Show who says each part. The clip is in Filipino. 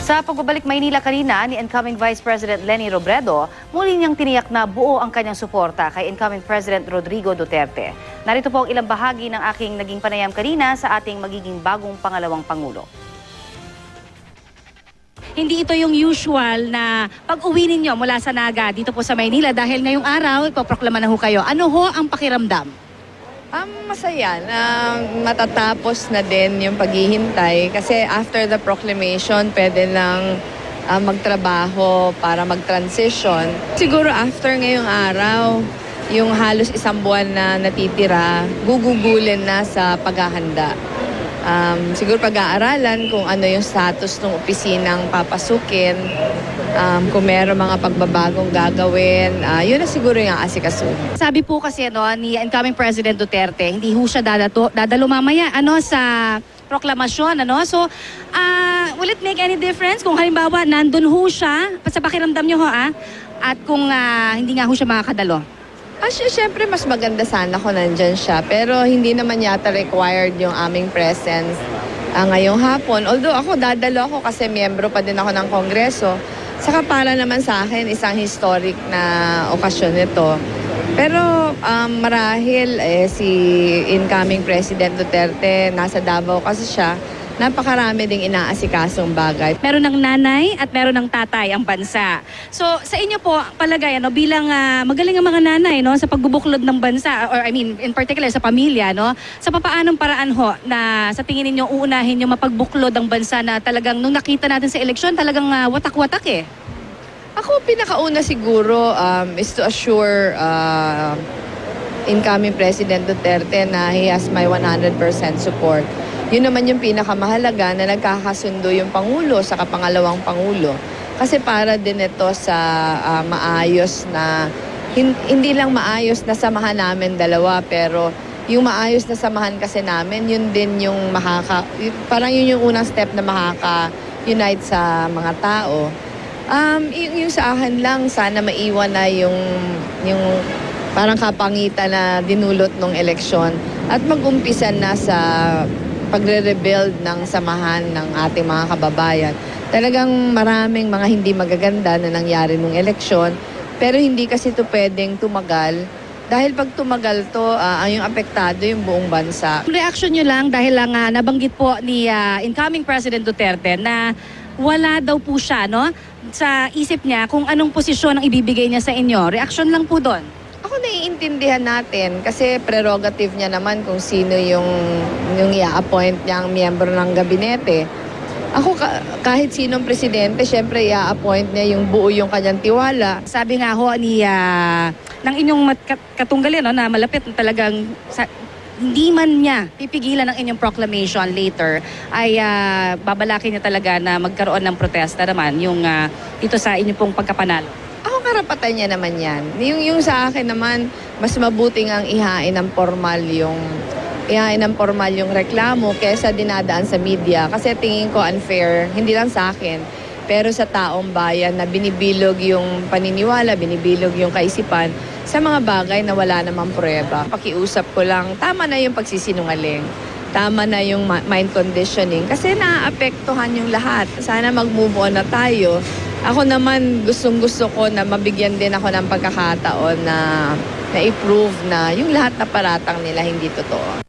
Speaker 1: Sa pagbabalik Maynila kanina ni incoming Vice President Leni Robredo, muli niyang tiniyak na buo ang kanyang suporta kay incoming President Rodrigo Duterte. Narito po ang ilang bahagi ng aking naging panayam kanina sa ating magiging bagong pangalawang Pangulo.
Speaker 2: Hindi ito yung usual na pag-uwi ninyo mula sa Naga dito po sa Maynila dahil ngayong araw ipoproklama na ho kayo. Ano ho ang pakiramdam?
Speaker 3: Masaya na matatapos na din yung paghihintay kasi after the proclamation pwede nang magtrabaho para mag-transition. Siguro after ngayong araw, yung halos isang buwan na natitira, gugugulin na sa paghahanda. Siguro pag-aaralan kung ano yung status ng opisinang papasukin, kung meron mga pagbabagong gagawin, yun na siguro yung asikaso.
Speaker 2: Sabi po kasi ni incoming President Duterte, hindi ho siya dadalo mamaya sa proklamasyon. So, will it make any difference kung halimbawa nandun ho siya, sa pakiramdam nyo at kung hindi nga ho siya makakadalo?
Speaker 3: Siyempre, mas maganda sana kung nandyan siya. Pero hindi naman yata required yung aming presence ngayong hapon. Although dadalo ako kasi miyembro pa din ako ng Kongreso. Saka para naman sa akin, isang historic na okasyon nito. Pero marahil si incoming President Duterte, nasa Davao kasi siya, napakarami ding inaasikasong bagay.
Speaker 2: Meron ng nanay at meron ng tatay ang bansa. So sa inyo po, palagay bilang magaling ang mga nanay sa pagbubuklod ng bansa, or I mean in particular sa pamilya, sa papaanong paraan ho na sa tingin ninyo uunahin yung mapagbuklod ang bansa na talagang nung nakita natin sa eleksyon talagang watak-watak eh?
Speaker 3: Ako pinakauna siguro is to assure incoming President Duterte na he has my 100% support. Yun naman yung pinakamahalaga na nagkakasundo yung Pangulo sa kapangalawang Pangulo. Kasi para din ito sa maayos na, hindi lang maayos na samahan namin dalawa, pero yung maayos na samahan kasi namin, yun din yung parang yun yung unang step na makaka-unite sa mga tao. Yung sa akin lang, sana maiwan na yung parang kapangitan na dinulot ng eleksyon at mag-umpisa na sa pagre-rebuild ng samahan ng ating mga kababayan. Talagang maraming mga hindi magaganda na nangyari nung eleksyon, pero hindi kasi ito pwedeng tumagal. Dahil pag tumagal to, yung apektado yung buong bansa.
Speaker 2: Reaction nyo lang dahil lang nabanggit po ni incoming President Duterte na wala daw po siya sa isip niya kung anong posisyon ang ibibigay niya sa inyo. Reaction lang po doon.
Speaker 3: Ako naiintindihan natin kasi prerogative niya naman kung sino yung i-appoint niyang miyembro ng gabinete. Ako kahit sinong presidente, syempre i-appoint niya yung buo yung kanyang tiwala.
Speaker 2: Sabi nga ho ng inyong katunggalin na malapit na talagang hindi man niya pipigilan ng inyong proclamation later ay babalakin niya talaga na magkaroon ng protesta naman yung ito sa inyong pong pagkapanalo.
Speaker 3: Karapatan niya naman yan. Yung sa akin naman, mas mabuting ang ihain ng formal yung reklamo kesa dinadaan sa media. Kasi tingin ko unfair, hindi lang sa akin, pero sa taong bayan na binibilog yung paniniwala, binibilog yung kaisipan sa mga bagay na wala namang pruweba. Pakiusap ko lang, tama na yung pagsisinungaling. Tama na yung mind conditioning kasi naaapektuhan yung lahat. Sana mag-move on na tayo. Ako naman gustong-gusto ko na mabigyan din ako ng pagkakataon na i-prove na yung lahat na paratang nila hindi totoo.